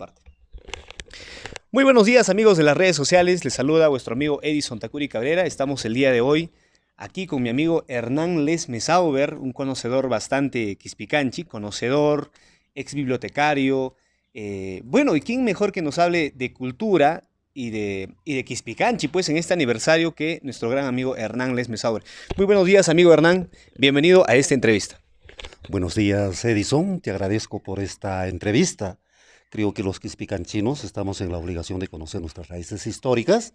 parte. Muy buenos días, amigos de las redes sociales. Les saluda vuestro amigo Edison Takuri Cabrera. Estamos el día de hoy aquí con mi amigo Hernán Lesme-Sauber, un conocedor bastante quispicanchi, conocedor, ex bibliotecario. Bueno, ¿y quién mejor que nos hable de cultura y de quispicanchi, pues, en este aniversario que nuestro gran amigo Hernán Lesme-Sauber? Muy buenos días, amigo Hernán. Bienvenido a esta entrevista. Buenos días, Edison. Te agradezco por esta entrevista. Creo que los quispicanchinos estamos en la obligación de conocer nuestras raíces históricas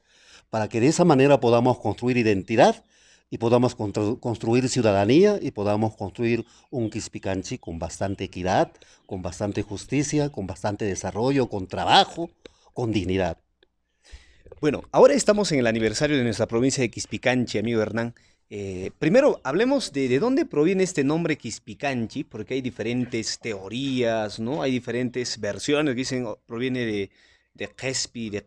para que de esa manera podamos construir identidad y podamos construir ciudadanía y podamos construir un quispicanchi con bastante equidad, con bastante justicia, con bastante desarrollo, con trabajo, con dignidad. Bueno, ahora estamos en el aniversario de nuestra provincia de Quispicanchi, amigo Hernán. Primero, hablemos de dónde proviene este nombre Quispicanchi, porque hay diferentes teorías, ¿no? Hay diferentes versiones que dicen proviene de Quespi, de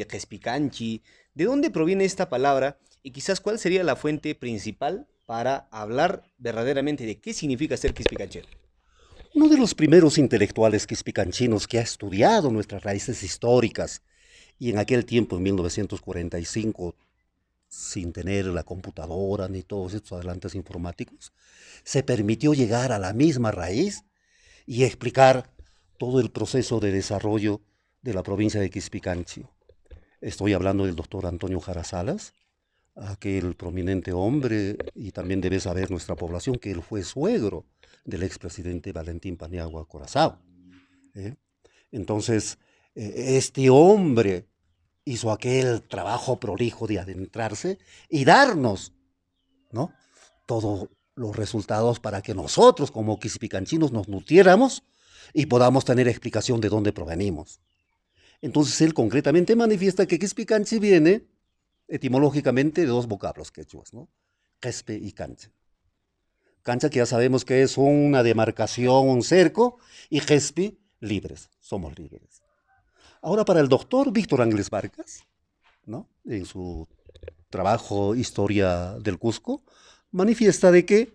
Quispicanchi. ¿De dónde proviene esta palabra? Y quizás cuál sería la fuente principal para hablar verdaderamente de qué significa ser quispicanchero. Uno de los primeros intelectuales quispicanchinos que ha estudiado nuestras raíces históricas y en aquel tiempo, en 1945, sin tener la computadora ni todos estos adelantos informáticos, se permitió llegar a la misma raíz y explicar todo el proceso de desarrollo de la provincia de Quispicanchi. Estoy hablando del doctor Antonio Jara Salas, aquel prominente hombre, y también debe saber nuestra población que él fue suegro del expresidente Valentín Paniagua Corazao. ¿eh? Entonces, este hombre hizo aquel trabajo prolijo de adentrarse y darnos, ¿no?, todos los resultados para que nosotros como quispicanchinos nos nutriéramos y podamos tener explicación de dónde provenimos. Entonces él concretamente manifiesta que quispicanchi viene etimológicamente de dos vocablos quechuas, ¿no? Quespe y cancha. Cancha, que ya sabemos que es una demarcación, un cerco, y Quespi, libres, somos libres. Ahora, para el doctor Víctor Ángeles Vargas, ¿no?, en su trabajo Historia del Cusco, manifiesta de que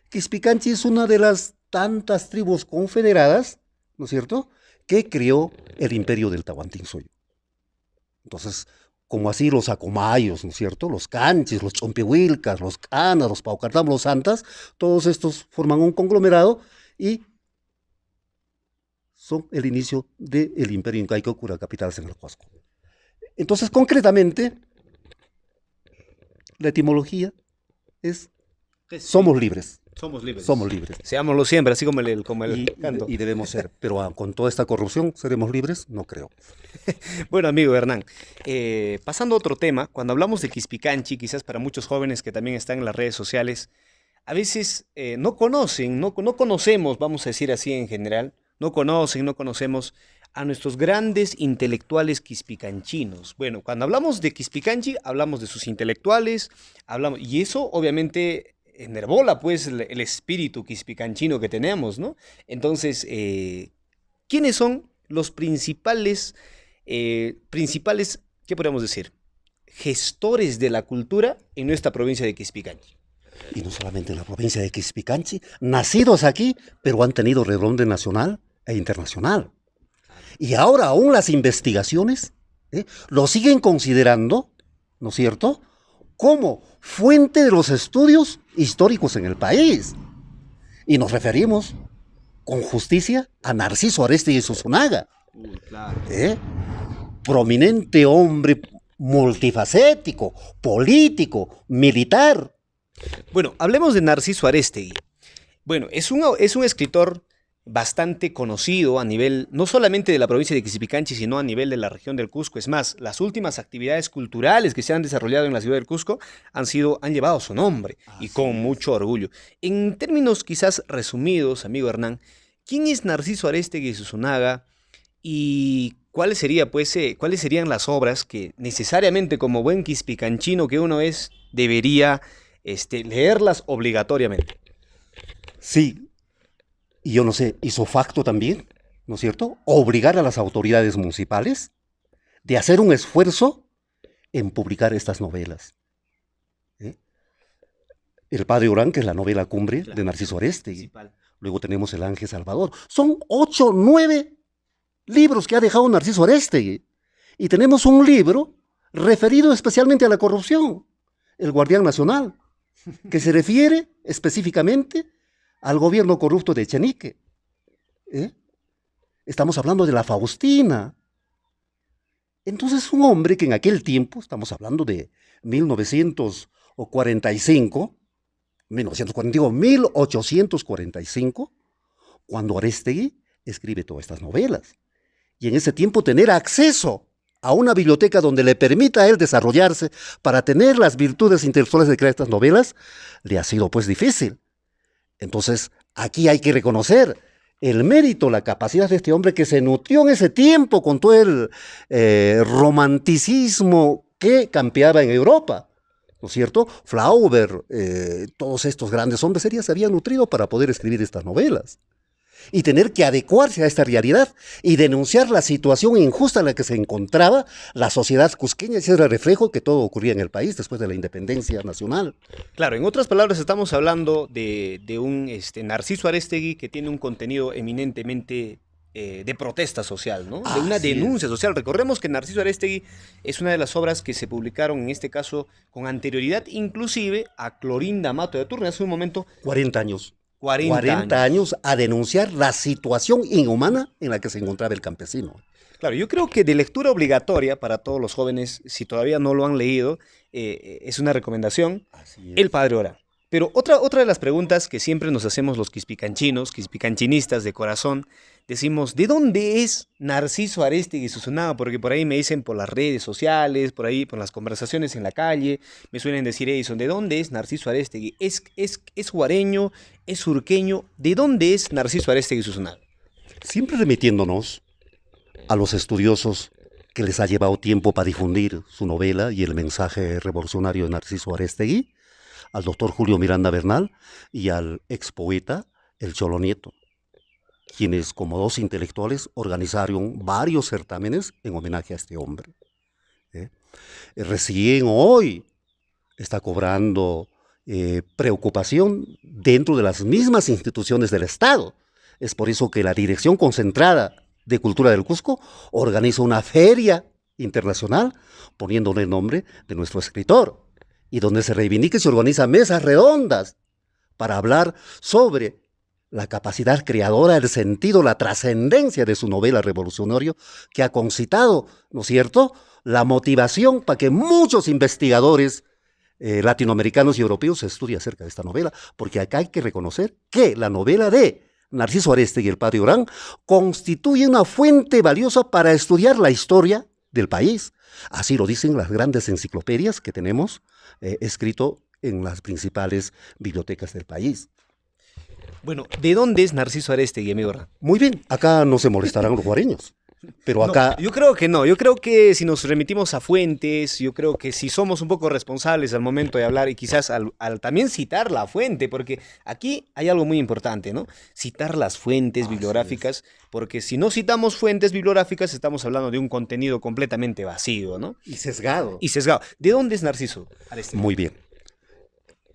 Quispicanchi es una de las tantas tribus confederadas, ¿no es cierto?, que creó el imperio del Tahuantinsuyo. Entonces, como así los acomayos, ¿no es cierto?, los canchis, los chompihuilcas, los canas, los paucartam, los santas, todos estos forman un conglomerado y son el inicio del imperio incaico cuya capital es en el Huasco. Entonces, concretamente, la etimología es somos libres. Somos libres. Somos libres. Seámoslo siempre, así como el canto. Y debemos ser, pero con toda esta corrupción, ¿seremos libres? No creo. Bueno, amigo Hernán, pasando a otro tema, cuando hablamos de Quispicanchi, quizás para muchos jóvenes que también están en las redes sociales, a veces no conocen, no conocemos, vamos a decir así en general, no conocemos a nuestros grandes intelectuales quispicanchinos. Bueno, cuando hablamos de Quispicanchi, hablamos de sus intelectuales, y eso obviamente enervola pues el espíritu quispicanchino que tenemos, ¿no? Entonces, ¿quiénes son los principales, ¿qué podemos decir? Gestores de la cultura en nuestra provincia de Quispicanchi. Y no solamente en la provincia de Quispicanchi, nacidos aquí, pero han tenido renombre nacional e internacional. Y ahora aún las investigaciones lo siguen considerando, ¿no es cierto?, como fuente de los estudios históricos en el país. Y nos referimos con justicia a Narciso Arestegui Zuzunaga. Claro. Prominente hombre multifacético, político, militar. Bueno, hablemos de Narciso Arestegui. Bueno, es un escritor bastante conocido a nivel, no solamente de la provincia de Quispicanchi, sino a nivel de la región del Cusco. Es más, las últimas actividades culturales que se han desarrollado en la ciudad del Cusco han llevado su nombre y con mucho orgullo. En términos quizás resumidos, amigo Hernán, ¿quién es Narciso Arestegui Zuzunaga y cuáles serían las obras que necesariamente como buen quispicanchino que uno es, debería leerlas obligatoriamente? Sí, y yo no sé, hizo facto también, ¿no es cierto?, obligar a las autoridades municipales de hacer un esfuerzo en publicar estas novelas. ¿eh? El Padre Orán, que es la novela cumbre de Narciso Arestegui. Luego tenemos El Ángel Salvador. Son 8, 9 libros que ha dejado Narciso Arestegui. Y tenemos un libro referido especialmente a la corrupción, El Guardián Nacional, que se refiere específicamente al gobierno corrupto de Echenique. Estamos hablando de la Faustina. Entonces, un hombre que en aquel tiempo, estamos hablando de 1845, cuando Arestegui escribe todas estas novelas. Y en ese tiempo tener acceso a una biblioteca donde le permita a él desarrollarse para tener las virtudes intelectuales de crear estas novelas, le ha sido pues difícil. Entonces, aquí hay que reconocer el mérito, la capacidad de este hombre que se nutrió en ese tiempo con todo el romanticismo que campeaba en Europa, ¿no es cierto? Flaubert, todos estos grandes hombres se habían nutrido para poder escribir estas novelas. Y tener que adecuarse a esta realidad y denunciar la situación injusta en la que se encontraba la sociedad cusqueña, ese era el reflejo que todo ocurría en el país después de la independencia nacional. Claro, en otras palabras estamos hablando de un Narciso Arestegui que tiene un contenido eminentemente de protesta social, ¿no? De una denuncia social. Recordemos que Narciso Arestegui es una de las obras que se publicaron, en este caso, con anterioridad inclusive a Clorinda Mato de Turner, hace un momento. 40 años. 40 años a denunciar la situación inhumana en la que se encontraba el campesino. Claro, yo creo que de lectura obligatoria para todos los jóvenes, si todavía no lo han leído, es una recomendación, El Padre Orán. Pero otra de las preguntas que siempre nos hacemos los quispicanchinistas de corazón, decimos, ¿de dónde es Narciso Arestegui Susunaga? Porque por ahí me dicen por las redes sociales, por ahí por las conversaciones en la calle, me suelen decir, Edison, ¿de dónde es Narciso Arestegui? ¿Es guareño? ¿Es surqueño? ¿De dónde es Narciso Arestegui Susunaga? Siempre remitiéndonos a los estudiosos que les ha llevado tiempo para difundir su novela y el mensaje revolucionario de Narciso Arestegui, al doctor Julio Miranda Bernal y al expoeta El Cholo Nieto, quienes como dos intelectuales organizaron varios certámenes en homenaje a este hombre. Recién hoy está cobrando preocupación dentro de las mismas instituciones del Estado. Es por eso que la Dirección Concentrada de Cultura del Cusco organiza una feria internacional poniéndole el nombre de nuestro escritor, y donde se reivindica y se organizan mesas redondas para hablar sobre la capacidad creadora, el sentido, la trascendencia de su novela revolucionaria, que ha concitado, ¿no es cierto?, la motivación para que muchos investigadores latinoamericanos y europeos estudien acerca de esta novela, porque acá hay que reconocer que la novela de Narciso Arestegui y El Padre Orán constituye una fuente valiosa para estudiar la historia del país. Así lo dicen las grandes enciclopedias que tenemos escrito en las principales bibliotecas del país. Bueno, ¿de dónde es Narciso Arestegui, amigo Orán? Muy bien, acá no se molestarán los guareños, pero acá... No, yo creo que no, yo creo que si nos remitimos a fuentes, yo creo que si somos un poco responsables al momento de hablar y quizás al también citar la fuente, porque aquí hay algo muy importante, ¿no? Citar las fuentes bibliográficas, porque si no citamos fuentes bibliográficas estamos hablando de un contenido completamente vacío, ¿no? Y sesgado. Y sesgado. ¿De dónde es Narciso Arestegui? Muy bien.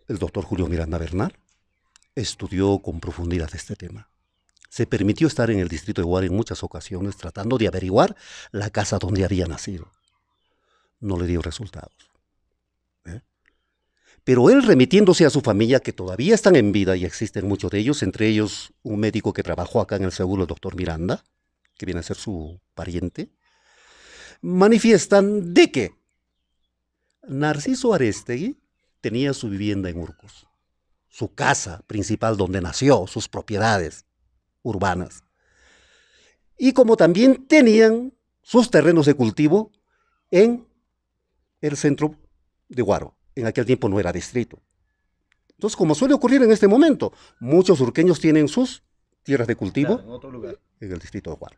El doctor Julio Miranda Bernal estudió con profundidad este tema. Se permitió estar en el distrito de Huara en muchas ocasiones tratando de averiguar la casa donde había nacido. No le dio resultados. Pero él, remitiéndose a su familia, que todavía están en vida y existen muchos de ellos, entre ellos un médico que trabajó acá en el seguro, el doctor Miranda, que viene a ser su pariente, manifiestan de que Narciso Arestegui tenía su vivienda en Urcos, su casa principal donde nació, sus propiedades urbanas. Y como también tenían sus terrenos de cultivo en el centro de Huaro. En aquel tiempo no era distrito. Entonces, como suele ocurrir en este momento, muchos urqueños tienen sus tierras de cultivo, claro, en otro lugar, en el distrito de Huaro.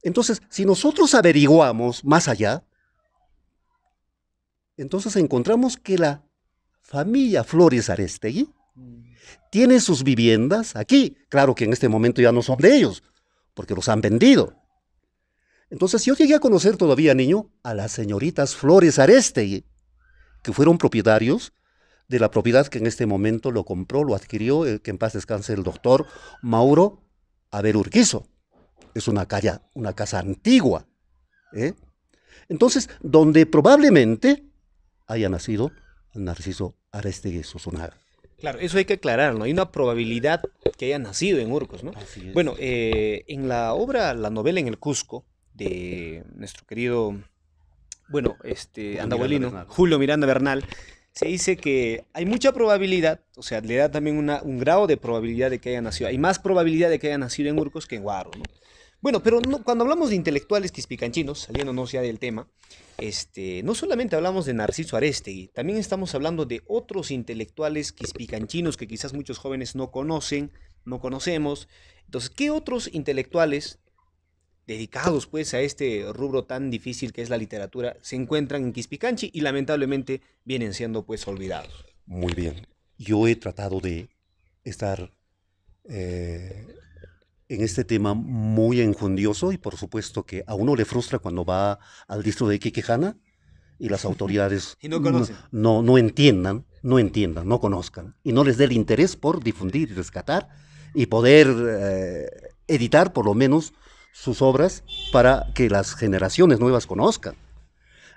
Entonces, si nosotros averiguamos más allá, entonces encontramos que la familia Flores Arestegui tiene sus viviendas aquí. Claro que en este momento ya no son de ellos, porque los han vendido. Entonces yo llegué a conocer todavía, niño, a las señoritas Flores Arestegui, que fueron propietarios de la propiedad que en este momento lo compró, lo adquirió, que en paz descanse, el doctor Mauro Aver Urquizo. es una casa antigua. ¿Eh? Entonces, donde probablemente haya nacido Narciso Arástegui Sosonaga. Claro, eso hay que aclararlo. Hay una probabilidad que haya nacido en Urcos, ¿no? Así es. Bueno, en la obra, la novela en el Cusco, de nuestro querido, bueno, andahuelino, Bernal. Julio Miranda Bernal, se dice que hay mucha probabilidad, o sea, le da también un grado de probabilidad de que haya nacido. Hay más probabilidad de que haya nacido en Urcos que en Huaro, ¿no? Bueno, pero cuando hablamos de intelectuales quispicanchinos, saliéndonos ya del tema, no solamente hablamos de Narciso Arástegui, también estamos hablando de otros intelectuales quispicanchinos que quizás muchos jóvenes no conocen, no conocemos. Entonces, ¿qué otros intelectuales dedicados pues a este rubro tan difícil que es la literatura se encuentran en Quispicanchi y lamentablemente vienen siendo pues olvidados? Muy bien. Yo he tratado de estar eh, en este tema muy enjundioso y por supuesto que a uno le frustra cuando va al distrito de Quiquejana y las autoridades Y no conocen. no entiendan, no conozcan y no les dé el interés por difundir y rescatar y poder editar por lo menos sus obras para que las generaciones nuevas conozcan.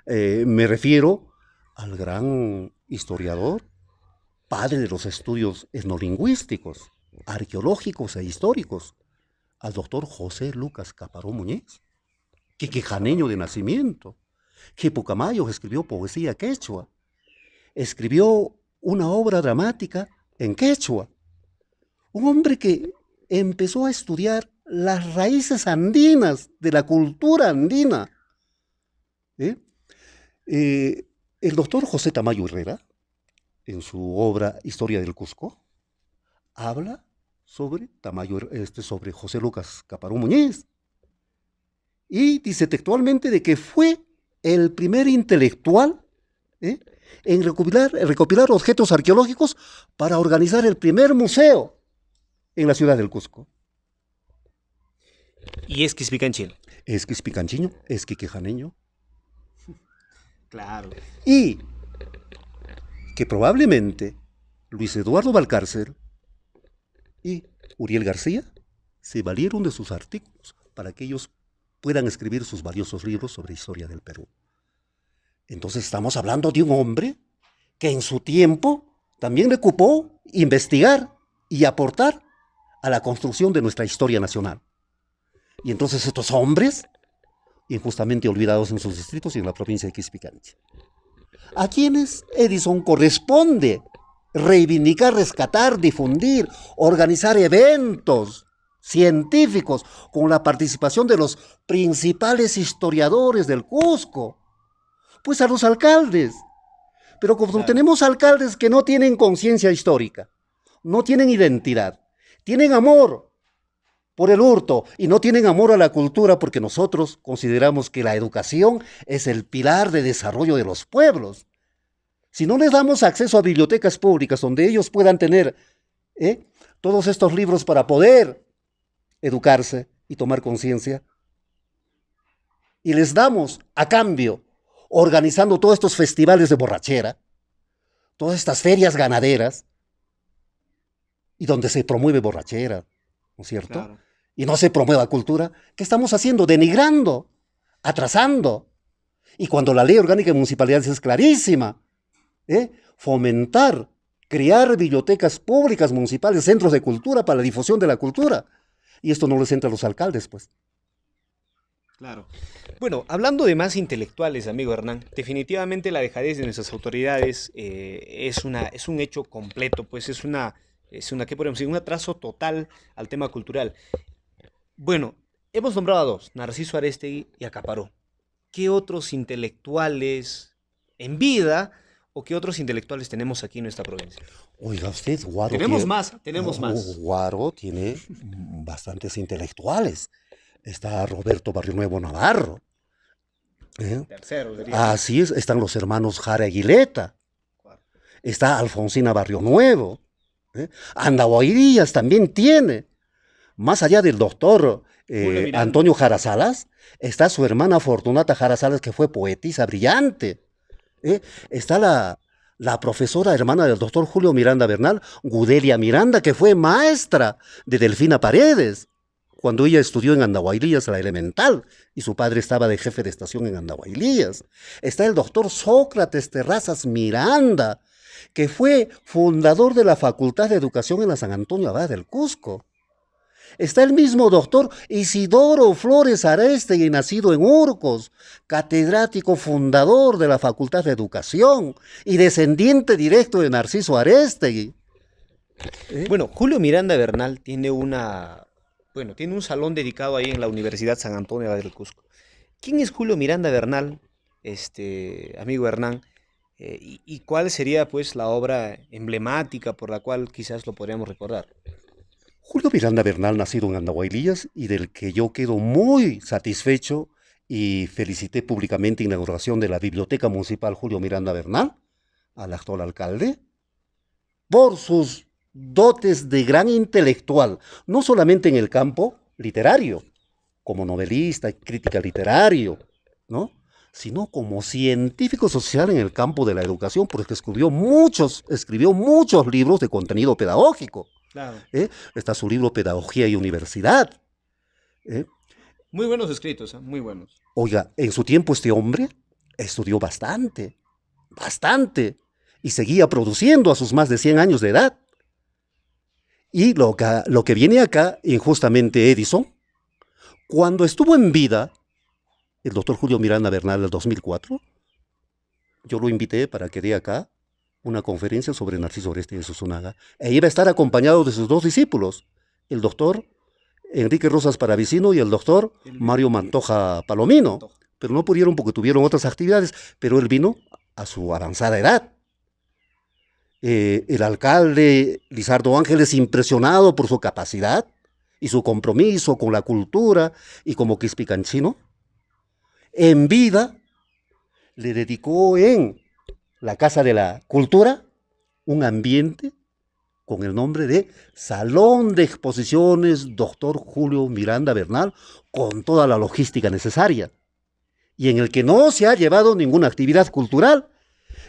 Me refiero al gran historiador, padre de los estudios etnolingüísticos, arqueológicos e históricos, al doctor José Lucas Caparó Muñiz, quiquejaneño de nacimiento, que Pucamayo escribió poesía quechua, escribió una obra dramática en quechua, un hombre que empezó a estudiar las raíces andinas de la cultura andina. ¿Eh? El doctor José Tamayo Herrera, en su obra Historia del Cusco, habla sobre sobre José Lucas Caparó Muñiz. Y dice textualmente de que fue el primer intelectual en recopilar objetos arqueológicos para organizar el primer museo en la ciudad del Cusco. Y es quispicanchino. Es quispicanchiño, es quiquejaneño. Claro. Y que probablemente Luis Eduardo Valcárcel y Uriel García se valieron de sus artículos para que ellos puedan escribir sus valiosos libros sobre historia del Perú. Entonces estamos hablando de un hombre que en su tiempo también le ocupó investigar y aportar a la construcción de nuestra historia nacional. Y entonces estos hombres, injustamente olvidados en sus distritos y en la provincia de Quispicanchi, a quienes Edison corresponde reivindicar, rescatar, difundir, organizar eventos científicos con la participación de los principales historiadores del Cusco, pues a los alcaldes. Pero como Claro. tenemos alcaldes que no tienen conciencia histórica, no tienen identidad, tienen amor por el hurto y no tienen amor a la cultura porque nosotros consideramos que la educación es el pilar de desarrollo de los pueblos. Si no les damos acceso a bibliotecas públicas donde ellos puedan tener todos estos libros para poder educarse y tomar conciencia, y les damos a cambio, organizando todos estos festivales de borrachera, todas estas ferias ganaderas, y donde se promueve borrachera, ¿no es cierto? Claro. Y no se promueve la cultura, ¿qué estamos haciendo? Denigrando, atrasando. Y cuando la ley orgánica de municipalidades es clarísima, fomentar, crear bibliotecas públicas municipales, centros de cultura para la difusión de la cultura. Y esto no les entra a los alcaldes, pues. Claro. Bueno, hablando de más intelectuales, amigo Hernán, definitivamente la dejadez de nuestras autoridades es un hecho completo, pues ¿qué podemos decir? Un atraso total al tema cultural. Bueno, hemos nombrado a dos, Narciso Arástegui y a Caparó. ¿Qué otros intelectuales en vida o qué otros intelectuales tenemos aquí en nuestra provincia? Oiga usted, Guaro Tenemos más. Guaro tiene bastantes intelectuales. Está Roberto Barrio Nuevo Navarro. Tercero, diría. Así es, están los hermanos Jara Aguileta. Está Alfonsina Barrio Nuevo. Andahuay Díaz también tiene. Más allá del doctor Antonio Jara Salas, está su hermana Fortunata Jara Salas, que fue poetisa brillante. Está la profesora hermana del doctor Julio Miranda Bernal, Gudelia Miranda, que fue maestra de Delfina Paredes. cuando ella estudió en Andahuaylillas, la elemental, y su padre estaba de jefe de estación en Andahuaylillas. Está el doctor Sócrates Terrazas Miranda, que fue fundador de la Facultad de Educación en la San Antonio Abad del Cusco. Está el mismo doctor Isidoro Flores Arestegui, nacido en Urcos, catedrático fundador de la Facultad de Educación y descendiente directo de Narciso Arestegui. Bueno, Julio Miranda Bernal tiene tiene un salón dedicado ahí en la Universidad San Antonio del Cusco. ¿Quién es Julio Miranda Bernal, amigo Hernán? Y cuál sería pues la obra emblemática por la cual quizás lo podríamos recordar? Julio Miranda Bernal, nacido en Andahuaylillas y del que yo quedo muy satisfecho y felicité públicamente la inauguración de la Biblioteca Municipal Julio Miranda Bernal, al actual alcalde, por sus dotes de gran intelectual, no solamente en el campo literario, como novelista y crítica literario, ¿no?, sino como científico social en el campo de la educación, porque escribió muchos libros de contenido pedagógico. Claro. Está su libro Pedagogía y Universidad. Muy buenos escritos, muy buenos. Oiga, en su tiempo este hombre estudió bastante, y seguía produciendo a sus más de 100 años de edad. Y lo que viene acá, injustamente Edison, cuando estuvo en vida, el doctor Julio Miranda Bernal del 2004, yo lo invité para que dé acá una conferencia sobre Narciso Arestegui de Susunaga, e iba a estar acompañado de sus dos discípulos, el doctor Enrique Rosas Paravicino y el doctor Mario Pantoja Palomino, pero no pudieron porque tuvieron otras actividades, pero él vino a su avanzada edad. El alcalde Lizardo Ángeles, impresionado por su capacidad y su compromiso con la cultura y como quispicanchino, en vida le dedicó en la Casa de la Cultura un ambiente con el nombre de Salón de Exposiciones Dr. Julio Miranda Bernal, con toda la logística necesaria, y en el que no se ha llevado ninguna actividad cultural.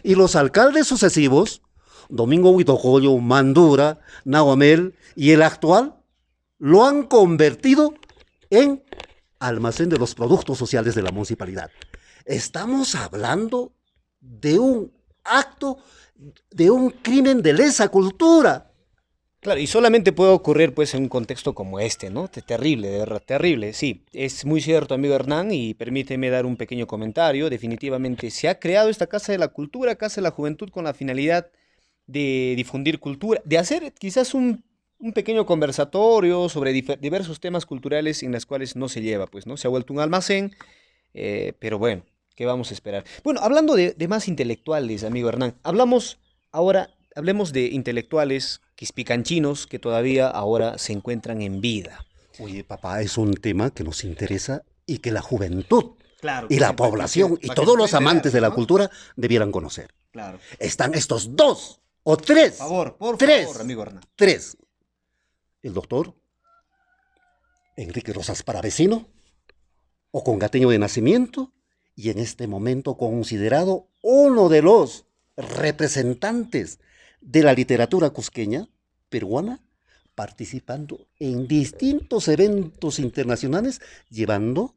Y los alcaldes sucesivos, Domingo Huitojoyo, Mandura, Nahuamel y el actual, lo han convertido en almacén de los productos sociales de la municipalidad. Estamos hablando de un acto, de un crimen de lesa cultura. Claro, y solamente puede ocurrir pues en un contexto como este, ¿no? Terrible, de verdad, terrible. Sí, es muy cierto, amigo Hernán, y permíteme dar un pequeño comentario. Definitivamente se ha creado esta Casa de la Cultura, Casa de la Juventud, con la finalidad de difundir cultura, de hacer quizás un pequeño conversatorio sobre diversos temas culturales en los cuales no se lleva, pues, ¿no? Se ha vuelto un almacén, pero bueno, ¿qué vamos a esperar? Bueno, hablando de más intelectuales, amigo Hernán, hablemos de intelectuales quispicanchinos que todavía ahora se encuentran en vida. Oye, papá, es un tema que nos interesa y que la juventud, claro, y la población y todos los amantes de la cultura debieran conocer. Claro. Están estos dos o tres. Por favor, amigo Hernán. Tres. El doctor Enrique Rosas Paravecino, o congateño de nacimiento, y en este momento considerado uno de los representantes de la literatura cusqueña peruana, participando en distintos eventos internacionales, llevando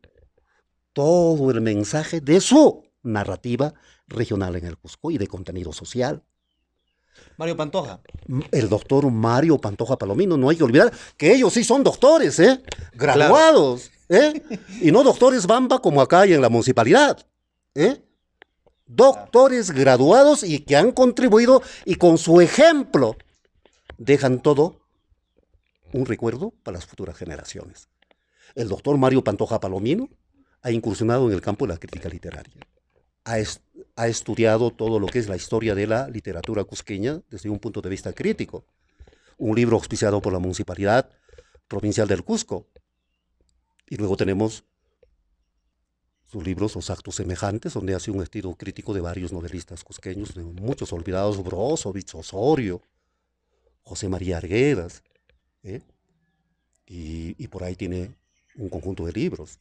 todo el mensaje de su narrativa regional en el Cusco y de contenido social. Mario Pantoja. El doctor Mario Pantoja Palomino, no hay que olvidar que ellos sí son doctores, graduados, y no doctores bamba como acá hay en la municipalidad, doctores graduados y que han contribuido y con su ejemplo dejan todo un recuerdo para las futuras generaciones. El doctor Mario Pantoja Palomino ha incursionado en el campo de la crítica literaria. Ha estudiado todo lo que es la historia de la literatura cusqueña desde un punto de vista crítico. Un libro auspiciado por la Municipalidad Provincial del Cusco. Y luego tenemos sus libros, Los Actos Semejantes, donde hace un estudio crítico de varios novelistas cusqueños, de muchos olvidados, Brozovich, Osorio, José María Arguedas, y por ahí tiene un conjunto de libros.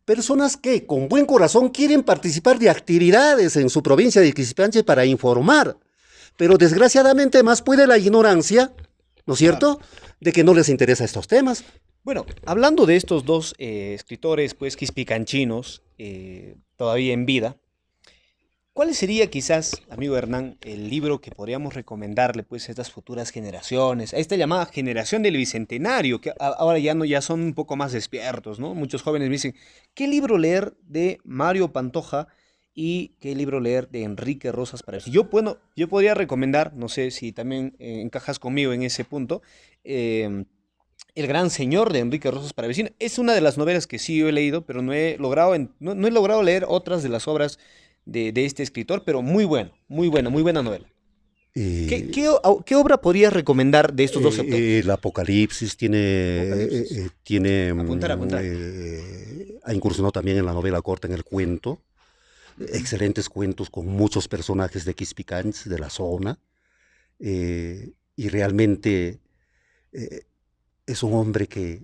Personas que con buen corazón quieren participar de actividades en su provincia de Quispanche para informar, pero desgraciadamente más puede la ignorancia, ¿no es cierto?, de que no les interesa estos temas. Bueno, hablando de estos dos escritores, pues, quispicanchinos, todavía en vida, ¿cuál sería quizás, amigo Hernán, el libro que podríamos recomendarle pues a estas futuras generaciones, a esta llamada generación del bicentenario, que ahora ya no ya son un poco más despiertos, ¿no? Muchos jóvenes me dicen, ¿qué libro leer de Mario Pantoja y qué libro leer de Enrique Rosas para Yo, bueno, yo podría recomendar, no sé si también encajas conmigo en ese punto, El Gran Señor de Enrique Rosas para Vecino. Es una de las novelas que sí yo he leído, pero no he logrado, no he logrado leer otras de las obras de este escritor, pero muy bueno, muy buena novela. Eh, ¿Qué obra podrías recomendar de estos dos autores? el Apocalipsis Apocalipsis. tiene Apuntar. ha incursionado también en la novela corta, en el cuento. Ujú. Excelentes cuentos con muchos personajes de Quispicans, de la zona. Y realmente eh, es un hombre que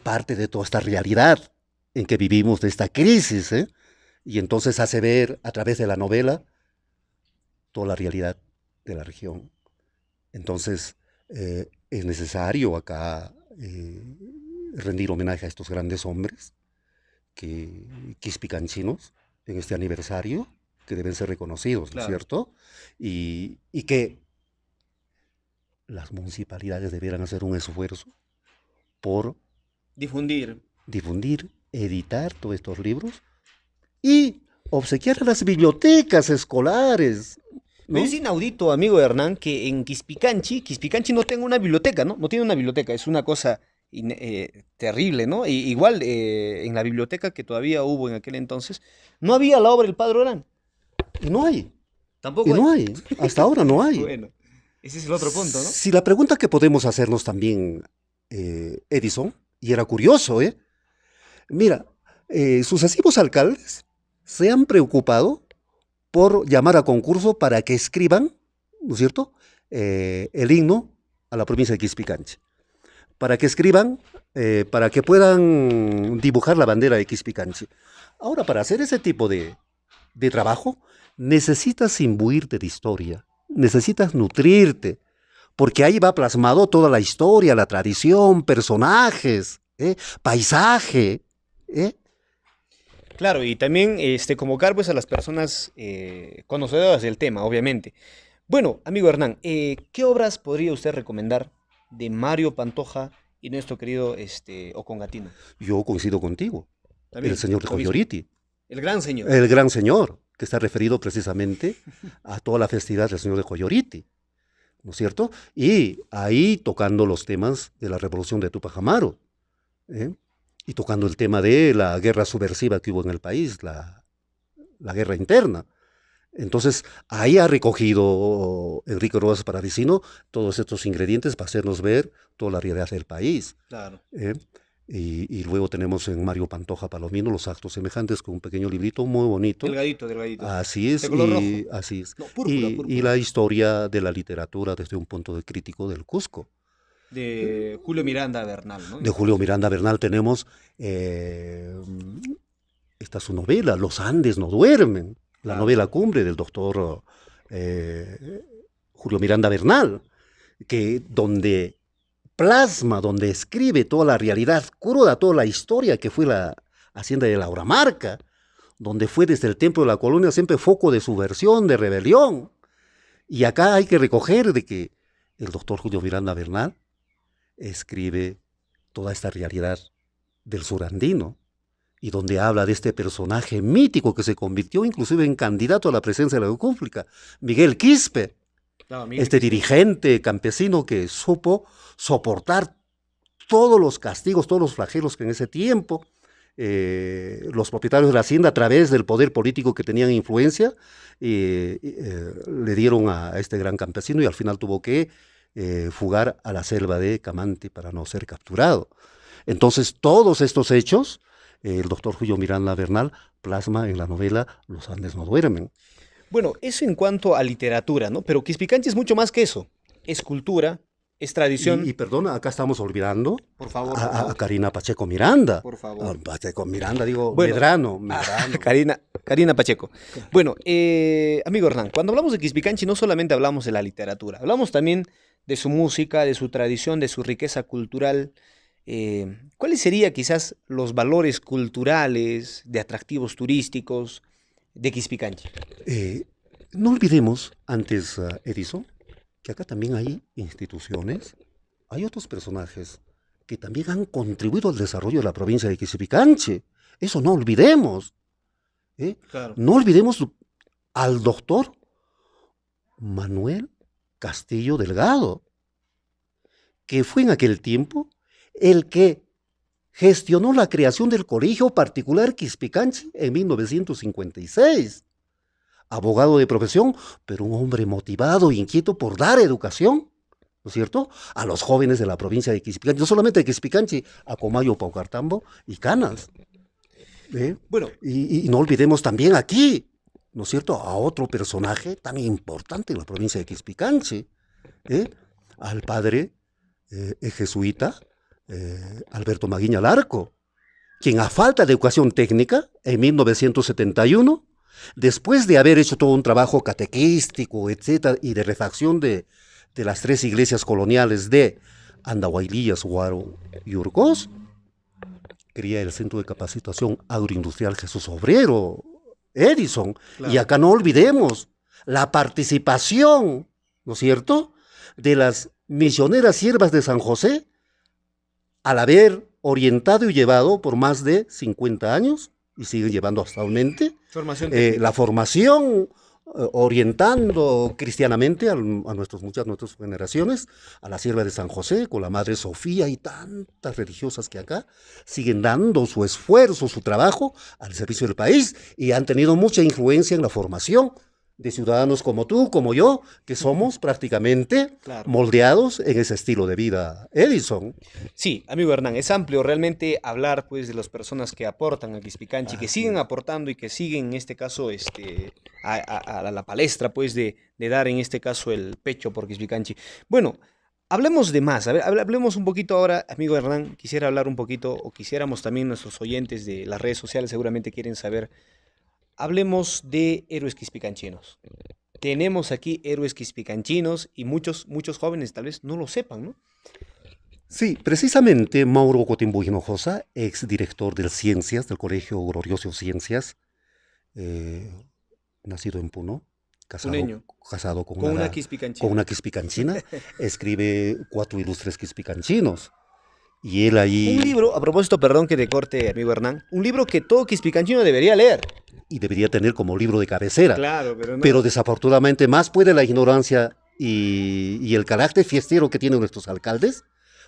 parte de toda esta realidad en que vivimos, de esta crisis, ¿eh? Y entonces hace ver a través de la novela toda la realidad de la región. Entonces, es necesario acá rendir homenaje a estos grandes hombres quispicanchinos en este aniversario, que deben ser reconocidos, ¿no es Claro. cierto? Y que las municipalidades debieran hacer un esfuerzo por Difundir. difundir, editar todos estos libros y obsequiar a las bibliotecas escolares, Pero es ¿no? inaudito, amigo Hernán, que en Quispicanchi no tenga una biblioteca, ¿no? No tiene una biblioteca, es una cosa terrible, ¿no? Igual en la biblioteca que todavía hubo en aquel entonces, no había la obra del Padre Orán. Y no hay, y Tampoco hay. no hay, hasta ahora no hay. Bueno, ese es el otro punto, ¿no? Si la pregunta que podemos hacernos también, Edison, y era curioso, ¿eh? Mira, sucesivos alcaldes se han preocupado por llamar a concurso para que escriban, ¿no es cierto?, el himno a la provincia de Quispicanchi, para que escriban, para que puedan dibujar la bandera de Quispicanchi. Ahora, para hacer ese tipo de trabajo, necesitas imbuirte de historia, necesitas nutrirte, porque ahí va plasmado toda la historia, la tradición, personajes, paisaje. ¿Eh? Claro, y también convocar pues a las personas conocedoras del tema, obviamente. Bueno, amigo Hernán, ¿qué obras podría usted recomendar de Mario Pantoja y nuestro querido Ocongatino? Yo coincido contigo, el También, señor de lo mismo. Coyoriti, El gran señor. el gran señor, que está referido precisamente a toda la festividad del señor de Coyoriti, ¿no es cierto? Y ahí tocando los temas de la revolución de Tupac Amaru, ¿eh? Y tocando el tema de la guerra subversiva que hubo en el país, la guerra interna. Entonces, ahí ha recogido Enrique Rodas Paradisino todos estos ingredientes para hacernos ver toda la realidad del país. Claro. ¿Eh? Y luego tenemos en Mario Pantoja Palomino los actos semejantes con un pequeño librito muy bonito. Delgadito, delgadito. Así De es, color rojo. y así es. No, púrpura, Y púrpura. la historia de la literatura desde un punto de crítico del Cusco. De Julio Miranda Bernal, ¿no? De Julio Miranda Bernal tenemos eh, esta su novela, Los Andes no duermen, la Claro. novela cumbre del doctor eh, Julio Miranda Bernal, que donde plasma, donde escribe toda la realidad cruda, toda la historia que fue la hacienda de Laura Marca, donde fue desde el tiempo de la colonia siempre foco de subversión, de rebelión. Y acá hay que recoger de que el doctor Julio Miranda Bernal escribe toda esta realidad del surandino, y donde habla de este personaje mítico que se convirtió inclusive en candidato a la presidencia de la República, Miguel Quispe, Claro, Miguel este Quispe. dirigente campesino que supo soportar todos los castigos, todos los flagelos que en ese tiempo los propietarios de la hacienda, a través del poder político que tenían influencia, le dieron a este gran campesino, y al final tuvo que fugar a la selva de Camante para no ser capturado. Entonces, todos estos hechos, el doctor Julio Miranda Bernal plasma en la novela Los Andes no duermen. Bueno, eso en cuanto a literatura, ¿no? Pero Quispicanchi es mucho más que eso. Es cultura, es Y tradición. perdona, acá estamos olvidando Por favor, por a favor. Karina Pacheco Miranda. Por favor. Pacheco Miranda, digo, Bueno, Medrano, ah, Medrano. Karina Pacheco. Bueno, amigo Hernán, cuando hablamos de Quispicanchi no solamente hablamos de la literatura, hablamos también de su música, de su tradición, de su riqueza cultural. ¿Cuáles serían quizás los valores culturales, de atractivos turísticos de Quispicanchi? Eh, no olvidemos, antes, Edison, que acá también hay instituciones, hay otros personajes que también han contribuido al desarrollo de la provincia de Quisipicanche. Eso no olvidemos. ¿Eh? Claro. No olvidemos al doctor Manuel Castillo Delgado, que fue en aquel tiempo el que gestionó la creación del Colegio Particular Quispicanchi en 1956. Abogado de profesión, pero un hombre motivado e inquieto por dar educación, ¿no es cierto?, a los jóvenes de la provincia de Quispicanchi, no solamente de Quispicanchi, a Comayo, Paucartambo y Canas. ¿Eh? Bueno, Y no olvidemos también aquí, ¿no es cierto?, a otro personaje tan importante en la provincia de Quispicanchi, ¿eh? Al padre jesuita Alberto Maguiña Larco, quien a falta de educación técnica, en 1971, después de haber hecho todo un trabajo catequístico, etcétera, y de refacción de las tres iglesias coloniales de Andahuaylillas, Huaro y Urcos, crea el Centro de Capacitación Agroindustrial Jesús Obrero, Edison. claro. Y acá no olvidemos la participación, ¿no es cierto?, de las misioneras siervas de San José, al haber orientado y llevado por más de 50 años, y siguen llevando actualmente, Formación técnica. la formación, orientando cristianamente a nuestras generaciones, a la sierva de San José, con la Madre Sofía y tantas religiosas que acá siguen dando su esfuerzo, su trabajo al servicio del país y han tenido mucha influencia en la formación de ciudadanos como tú, como yo, que somos prácticamente Claro. moldeados en ese estilo de vida, Edison. Sí, amigo Hernán, es amplio realmente hablar pues de las personas que aportan a Quispicanchi, que Así siguen es. aportando y que siguen en este caso a la palestra pues de dar en este caso el pecho por Quispicanchi. Bueno, hablemos de más, a ver, hablemos un poquito ahora, amigo Hernán, quisiera hablar un poquito o quisiéramos también nuestros oyentes de las redes sociales seguramente quieren saber, hablemos de héroes quispicanchinos. Tenemos aquí héroes quispicanchinos y muchos jóvenes tal vez no lo sepan, ¿no? Sí, precisamente Mauro Cotimbo Hinojosa, exdirector del Ciencias, del Colegio Glorioso Ciencias, eh, nacido en Puno, casado, Puneño, casado con una con quispicanchina. una quispicanchina, escribe 4 ilustres quispicanchinos. Y él Un ahí, libro, a propósito, perdón que te corte, amigo Hernán, un libro que todo quispicanchino debería leer. y debería tener como libro de cabecera, Claro, pero pero no. desafortunadamente más puede la ignorancia y el carácter fiestero que tienen nuestros alcaldes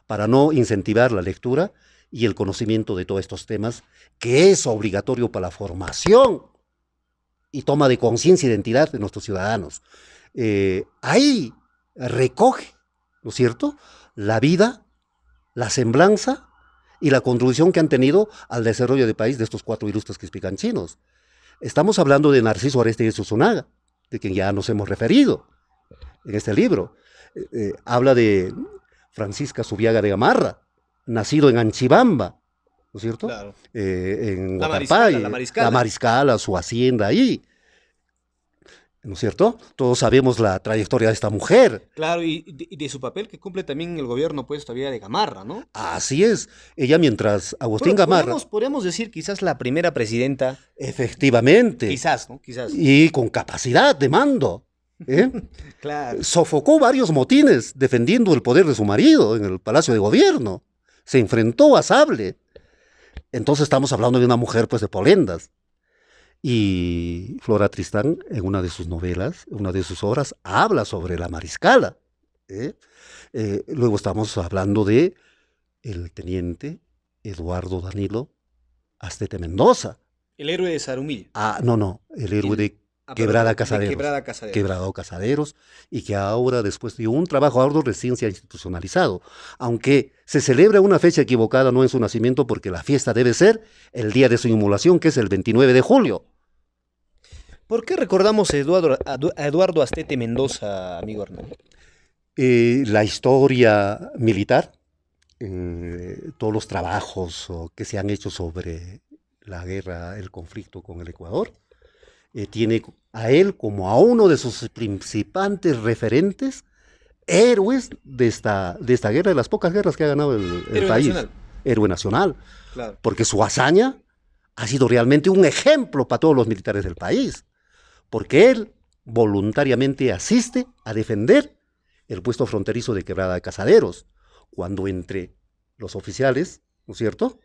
para no incentivar la lectura y el conocimiento de todos estos temas, que es obligatorio para la formación y toma de conciencia e identidad de nuestros ciudadanos. Ahí recoge, ¿no es cierto?, la vida, la semblanza y la contribución que han tenido al desarrollo del país de estos 4 ilustres quispicanchinos. Estamos hablando de Narciso Arestegui Susunaga, de quien ya nos hemos referido en este libro. Habla de Francisca Zubiaga de Gamarra, nacido en Anchibamba, ¿no es cierto?, Claro. en La Mariscala, Huacalpay, la la Mariscala. Mariscala, su hacienda ahí, ¿no es cierto? Todos sabemos la trayectoria de esta mujer. Claro, y de su papel que cumple también en el gobierno, pues, todavía de Gamarra, ¿no? Así es. Ella, mientras Agustín Bueno, Gamarra, podríamos decir quizás la primera presidenta, efectivamente, quizás, ¿no? Quizás. y con capacidad de mando, ¿eh? Claro. Sofocó varios motines defendiendo el poder de su marido en el Palacio de Gobierno. Se enfrentó a sable. Entonces estamos hablando de una mujer pues de polendas. Y Flora Tristán, en una de sus novelas, en una de sus obras, habla sobre la mariscala. ¿Eh? Luego estamos hablando de el teniente Eduardo Danilo Astete Mendoza. El héroe de Sarumilla. Ah, no, el héroe El- de perdón, Quebrada de Casaderos. Quebrada Casaderos. Quebrado Casaderos, y que ahora, después de un trabajo arduo, recién se ha institucionalizado. Aunque se celebra una fecha equivocada, no en su nacimiento, porque la fiesta debe ser el día de su inmolación, que es el 29 de julio. ¿Por qué recordamos a Eduardo Astete Mendoza, amigo Hernán? La historia militar, todos los trabajos que se han hecho sobre la guerra, el conflicto con el Ecuador, tiene a él como a uno de sus principales referentes, héroes de esta guerra, de las pocas guerras que ha ganado el Héroe país. nacional. héroe nacional, Claro. porque su hazaña ha sido realmente un ejemplo para todos los militares del país, porque él voluntariamente asiste a defender el puesto fronterizo de Quebrada de Casaderos, cuando entre los oficiales, ¿no es cierto?,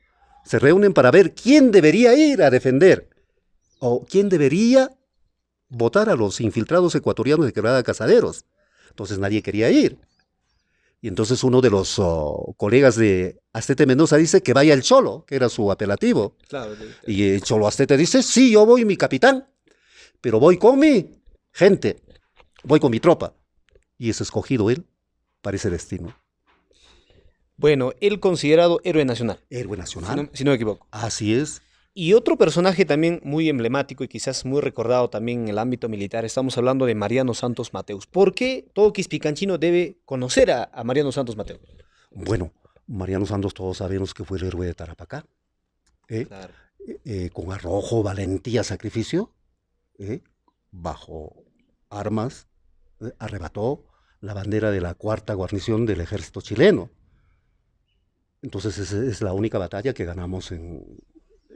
se reúnen para ver quién debería ir a defender o quién debería votar a los infiltrados ecuatorianos de Quebrada de Casaderos. Entonces nadie quería ir. Y entonces uno de los colegas de Astete Mendoza dice que vaya el Cholo, que era su apelativo. Claro. Y el Cholo Astete dice, sí, yo voy, mi capitán, pero voy con mi gente, voy con mi tropa. Y es escogido él para ese destino. Bueno, él considerado héroe nacional, Héroe nacional. si no me equivoco. Así es. Y otro personaje también muy emblemático y quizás muy recordado también en el ámbito militar, estamos hablando de Mariano Santos Mateus. ¿Por qué todo quispicanchino debe conocer a Mariano Santos Mateus? Bueno, Mariano Santos todos sabemos que fue el héroe de Tarapacá. ¿Eh? Claro. Con arrojo, valentía, sacrificio, bajo armas, arrebató la bandera de la cuarta guarnición del ejército chileno. Entonces esa es la única batalla que ganamos en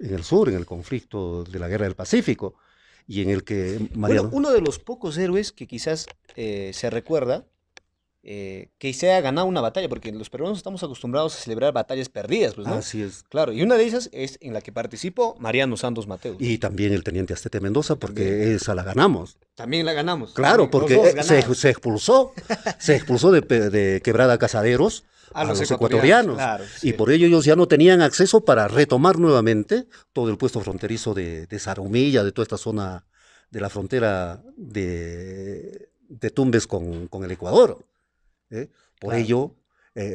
el sur, en el conflicto de la Guerra del Pacífico, y en el que Mariano... Bueno, uno de los pocos héroes que quizás se recuerda que se haya ganado una batalla, porque los peruanos estamos acostumbrados a celebrar batallas perdidas, pues, ¿no? Así es. Claro, y una de esas es en la que participó Mariano Santos Mateus. Y también el teniente Astete Mendoza, porque También. esa la ganamos. También la ganamos. Claro, También, los porque dos ganamos. se expulsó de Quebrada Casaderos a los ecuatorianos. Claro, Y sí. por ello ellos ya no tenían acceso para retomar nuevamente todo el puesto fronterizo de Zarumilla, de toda esta zona de la frontera de Tumbes con el Ecuador. Por Claro. ello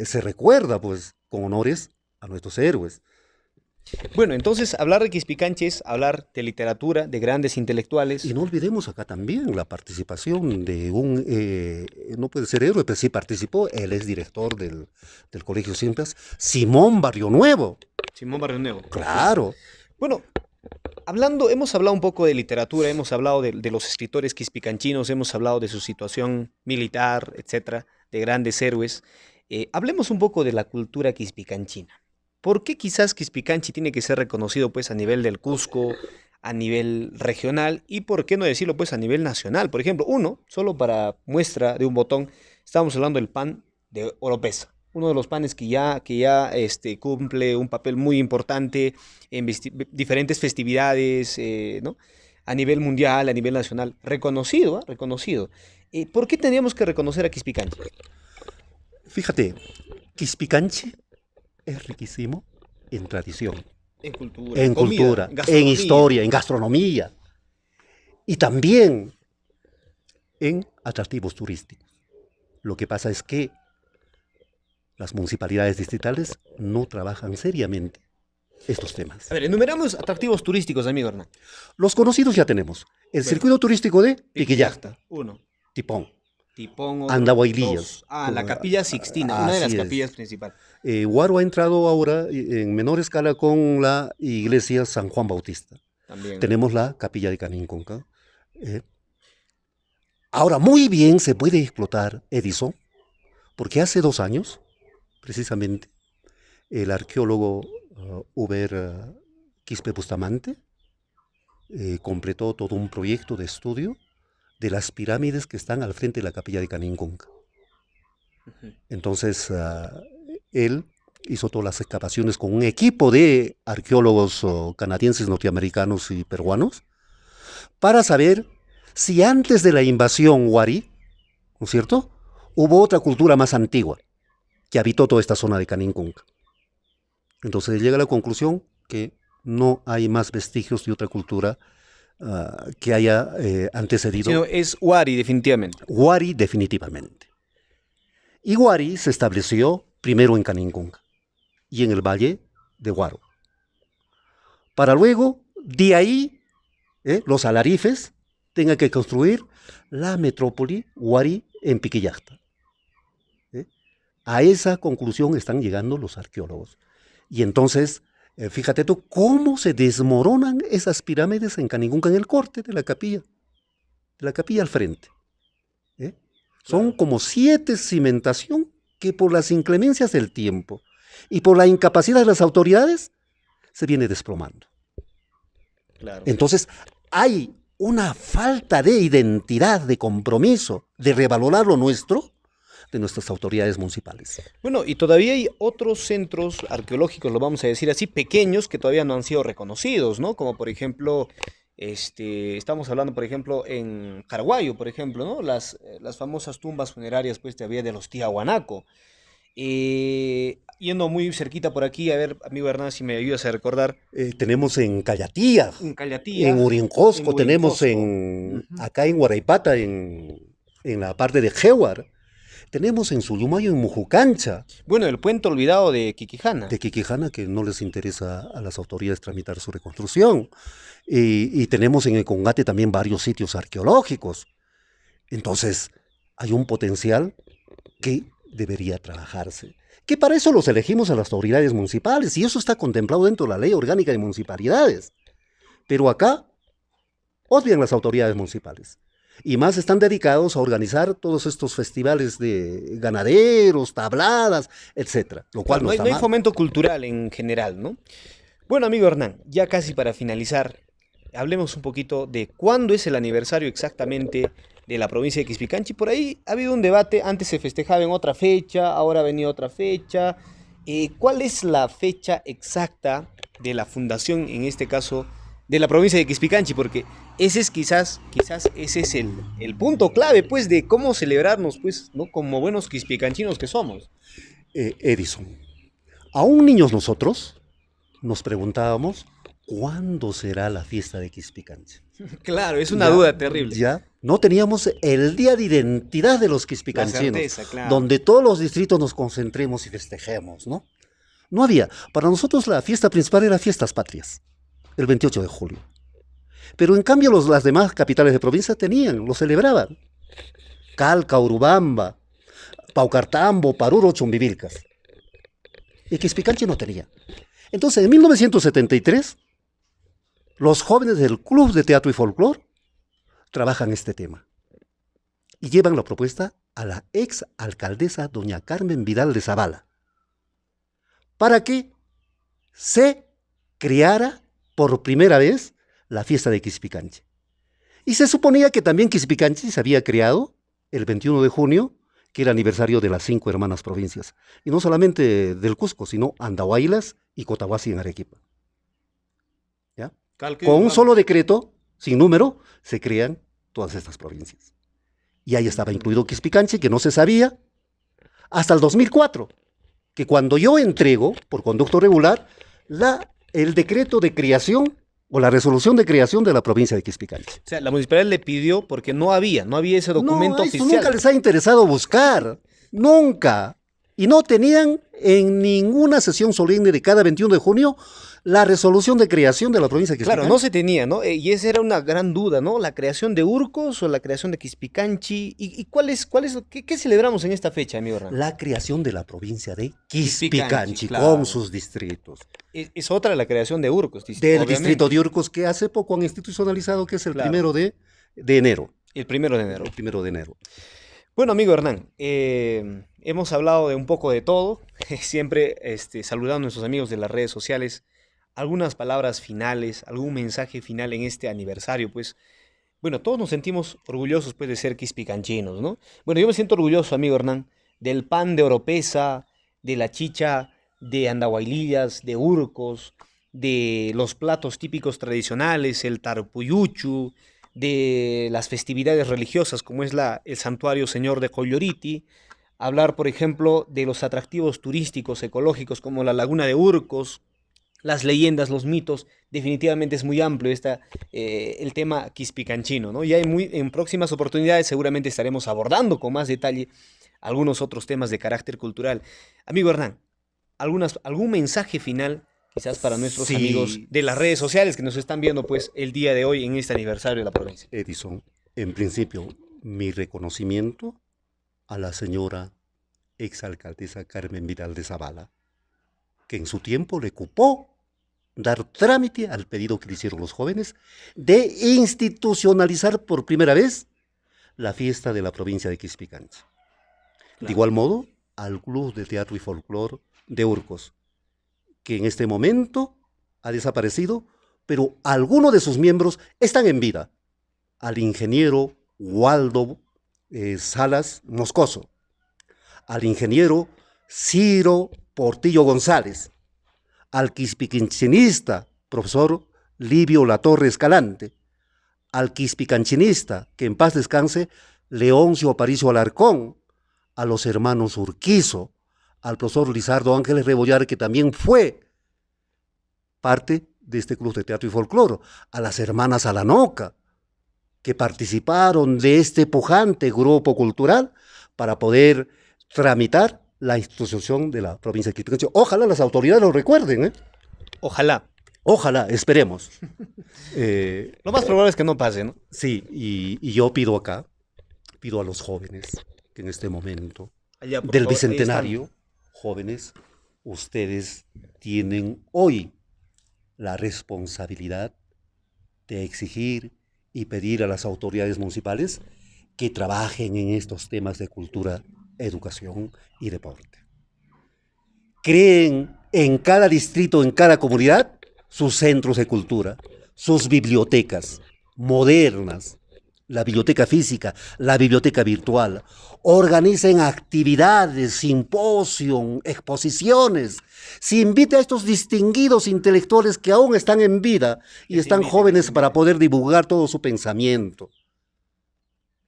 se recuerda pues con honores a nuestros héroes. Bueno, entonces hablar de Quispicanchi es hablar de literatura, de grandes intelectuales. Y no olvidemos acá también la participación de un, no puede ser héroe, pero sí participó, él es director del Colegio Siempas, Simón Barrio Nuevo. Simón Barrionuevo. Claro. Bueno, hemos hablado un poco de literatura, hemos hablado de los escritores quispicanchinos, hemos hablado de su situación militar, etcétera, de grandes héroes. Hablemos un poco de la cultura quispicanchina. ¿Por qué quizás Quispicanchi tiene que ser reconocido pues a nivel del Cusco, a nivel regional y por qué no decirlo pues a nivel nacional? Por ejemplo, solo para muestra de un botón, estamos hablando del pan de Oropesa, uno de los panes que ya cumple un papel muy importante en diferentes festividades, ¿no? A nivel mundial, a nivel nacional, reconocido, ¿ah? Reconocido. ¿Por qué tendríamos que reconocer a Quispicanchi? Fíjate, Quispicanchi es riquísimo en tradición, en Comida, cultura, en gastronomía. historia, en gastronomía y también en atractivos turísticos. Lo que pasa es que las municipalidades distritales no trabajan seriamente estos temas. A ver, enumeramos atractivos turísticos, amigo Hernán. Los conocidos ya tenemos. El Bueno. circuito turístico de Piquillacta, Uno. Tipón, Tipón. Otro. Andahuaylillas. Dos. La Capilla Sixtina, una de las Así es. capillas principales. Huaro ha entrado ahora en menor escala con la iglesia San Juan Bautista. También. Tenemos la capilla de Caninconca. Ahora muy bien se puede explotar Edison, porque hace 2 años, precisamente, el arqueólogo Uber Quispe Bustamante completó todo un proyecto de estudio de las pirámides que están al frente de la capilla de Caninconca. Entonces, él hizo todas las excavaciones con un equipo de arqueólogos canadienses, norteamericanos y peruanos para saber si antes de la invasión Wari, ¿no es cierto?, hubo otra cultura más antigua que habitó toda esta zona de Caninconca. Entonces llega a la conclusión que no hay más vestigios de otra cultura que haya antecedido. Sino es Huari, definitivamente. Wari definitivamente. Y Wari se estableció primero en Caninconca y en el valle de Huaro. Para luego, de ahí, los alarifes tengan que construir la metrópoli Huari en Piquillacta. A esa conclusión están llegando los arqueólogos. Y entonces, fíjate tú cómo se desmoronan esas pirámides en Caninconca, en el corte de la capilla al frente. Son como 7 cimentación que por las inclemencias del tiempo Y por la incapacidad de las autoridades, se viene desplomando. Claro. Entonces, hay una falta de identidad, de compromiso, de revalorar lo nuestro, de nuestras autoridades municipales. Bueno, y todavía hay otros centros arqueológicos, lo vamos a decir así, pequeños, que todavía no han sido reconocidos, ¿no? Como por ejemplo, estamos hablando, por ejemplo, en Carguayo, por ejemplo, ¿no? Las famosas tumbas funerarias, pues, todavía de los Tiahuanaco. Yendo muy cerquita por aquí, a ver, amigo Hernán, si me ayudas a recordar. Tenemos en Cayatía, En Cayatía, en Urincosco, en tenemos Urincosco. Ujú. acá en Huaraipata, en la parte de Jéhuar, tenemos en Sulumayo, en Mujucancha, Bueno, el puente olvidado de Quiquijana. de Quiquijana, que no les interesa a las autoridades tramitar su reconstrucción. Y tenemos en el Congate también varios sitios arqueológicos. Entonces, hay un potencial que debería trabajarse. Que para eso los elegimos a las autoridades municipales, y eso está contemplado dentro de la Ley Orgánica de Municipalidades. Pero acá odian las autoridades municipales. Y más están dedicados a organizar todos estos festivales de ganaderos, tabladas, etcétera, lo cual Claro, no está no hay mal. fomento cultural en general, ¿no? Bueno, amigo Hernán, ya casi para finalizar, hablemos un poquito de cuándo es el aniversario exactamente de la provincia de Quispicanchi. Por ahí ha habido un debate, antes se festejaba en otra fecha, ahora ha venido otra fecha. ¿Cuál es la fecha exacta de la fundación, en este caso, de la provincia de Quispicanchi? Porque ese es quizás ese es el punto clave, pues, de cómo celebrarnos, pues, ¿no? Como buenos quispicanchinos que somos. Edison, aún niños nosotros nos preguntábamos cuándo será la fiesta de Quispicanchi. Claro, es una Ya, duda terrible. ya no teníamos el día de identidad de los La quispicancinos, certeza, claro. donde todos los distritos nos concentremos y festejemos, ¿no? No había. Para nosotros la fiesta principal era Fiestas Patrias, el 28 de julio. Pero en cambio las demás capitales de provincia tenían, lo celebraban. Calca, Urubamba, Paucartambo, Paruro, Chumbivilcas. Y Quispicanchi no tenía. Entonces, en 1973, los jóvenes del Club de Teatro y Folclor trabajan este tema y llevan la propuesta a la ex alcaldesa doña Carmen Vidal de Zavala para que se creara por primera vez la fiesta de Quispicanchi. Y se suponía que también Quispicanchi se había creado el 21 de junio, que era aniversario de las 5 hermanas provincias, y no solamente del Cusco, sino Andahuaylas y Cotahuasi en Arequipa. ¿Ya? Con un solo decreto, sin número, se crean todas estas provincias. Y ahí estaba incluido Quispicanchi, que no se sabía, hasta el 2004, que cuando yo entrego, por conducto regular, el decreto de creación o la resolución de creación de la provincia de Quispicanchi. O sea, la municipalidad le pidió porque no había ese documento No, eso oficial. nunca les ha interesado buscar, nunca. Y no tenían en ninguna sesión solemne de cada 21 de junio la resolución de creación de la provincia de Quispicanchi. Claro, no se tenía, ¿no? Y esa era una gran duda, ¿no? La creación de Urcos o la creación de Quispicanchi. ¿Y qué celebramos en esta fecha, amigo Hernán? La creación de la provincia de Quispicanchi, Quispicanchi, claro. con sus distritos. Es otra la creación de Urcos, Del obviamente. distrito de Urcos, que hace poco han institucionalizado, que es el Claro. primero de enero. El 1 de enero. El 1 de enero. Bueno, amigo Hernán, hemos hablado de un poco de todo, siempre saludando a nuestros amigos de las redes sociales. Algunas palabras finales, algún mensaje final en este aniversario, pues. Bueno, todos nos sentimos orgullosos, pues, de ser quispicanchinos, ¿no? Bueno, yo me siento orgulloso, amigo Hernán, del pan de Oropesa, de la chicha de Andahuaylillas, de Urcos, de los platos típicos tradicionales, el tarpuyuchu, de las festividades religiosas, como es el Santuario Señor de Colloriti. Hablar, por ejemplo, de los atractivos turísticos ecológicos, como la Laguna de Urcos, las leyendas, los mitos. Definitivamente es muy amplio el tema quispicanchino, ¿no? Ya en próximas oportunidades seguramente estaremos abordando con más detalle algunos otros temas de carácter cultural. Amigo Hernán, algún mensaje final quizás para nuestros Sí. amigos de las redes sociales que nos están viendo, pues, el día de hoy en este aniversario de la provincia. Edison, en principio, mi reconocimiento a la señora exalcaldesa Carmen Vidal de Zavala, que en su tiempo le cupó dar trámite al pedido que le hicieron los jóvenes de institucionalizar por primera vez la fiesta de la provincia de Quispicanchi. De Claro. igual modo, al Club de Teatro y Folclor de Urcos, que en este momento ha desaparecido, pero algunos de sus miembros están en vida. Al ingeniero Waldo Salas Moscoso, al ingeniero Ciro Portillo González, al quispicanchinista profesor Livio Latorre Escalante, al quispicanchinista, que en paz descanse, Leoncio Aparicio Alarcón, a los hermanos Urquizo, al profesor Lizardo Ángeles Rebollar, que también fue parte de este club de teatro y folclore, a las hermanas Alanoca, que participaron de este pujante grupo cultural para poder tramitar la institución de la provincia de Quispicanchi. Ojalá las autoridades lo recuerden, ¿eh? Ojalá. Ojalá, esperemos. Lo más probable es que no pase, ¿no? Sí, y yo pido acá, pido a los jóvenes que en este momento Allá, por del favor, ahí Bicentenario, jóvenes, ustedes tienen hoy la responsabilidad de exigir y pedir a las autoridades municipales que trabajen en estos temas de cultura, educación y deporte. Creen en cada distrito, en cada comunidad, sus centros de cultura, sus bibliotecas modernas, la biblioteca física, la biblioteca virtual. Organicen actividades, simposios, exposiciones. Se invite a estos distinguidos intelectuales que aún están en vida y están jóvenes para poder divulgar todo su pensamiento.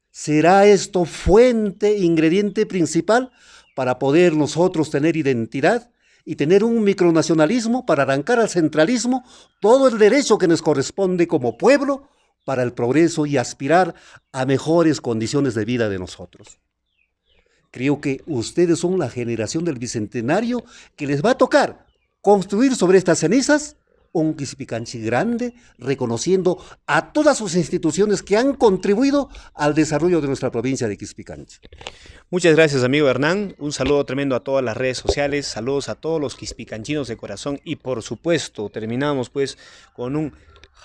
¿Será esto fuente, ingrediente principal para poder nosotros tener identidad y tener un micronacionalismo para arrancar al centralismo todo el derecho que nos corresponde como pueblo para el progreso y aspirar a mejores condiciones de vida de nosotros? Creo que ustedes son la generación del Bicentenario que les va a tocar construir sobre estas cenizas un Quispicanchi grande, reconociendo a todas sus instituciones que han contribuido al desarrollo de nuestra provincia de Quispicanchi. Muchas gracias, amigo Hernán. Un saludo tremendo a todas las redes sociales. Saludos a todos los quispicanchinos de corazón. Y por supuesto, terminamos pues con un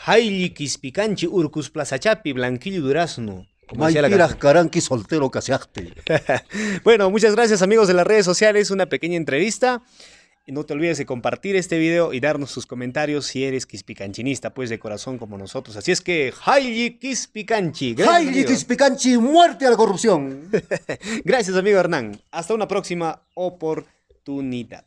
Haili Quispicanchi Urcus Plaza Chapi, Blanquillo Durazno. Maipiras caranqui soltero caseaste. Bueno, muchas gracias, amigos de las redes sociales. Una pequeña entrevista. Y no te olvides de compartir este video y darnos tus comentarios si eres quispicanchinista, pues de corazón como nosotros. Así es que, ¡Haili Quispicanchi! ¡Haili Quispicanchi! ¡Muerte a la corrupción! Gracias, amigo Hernán. Hasta una próxima oportunidad.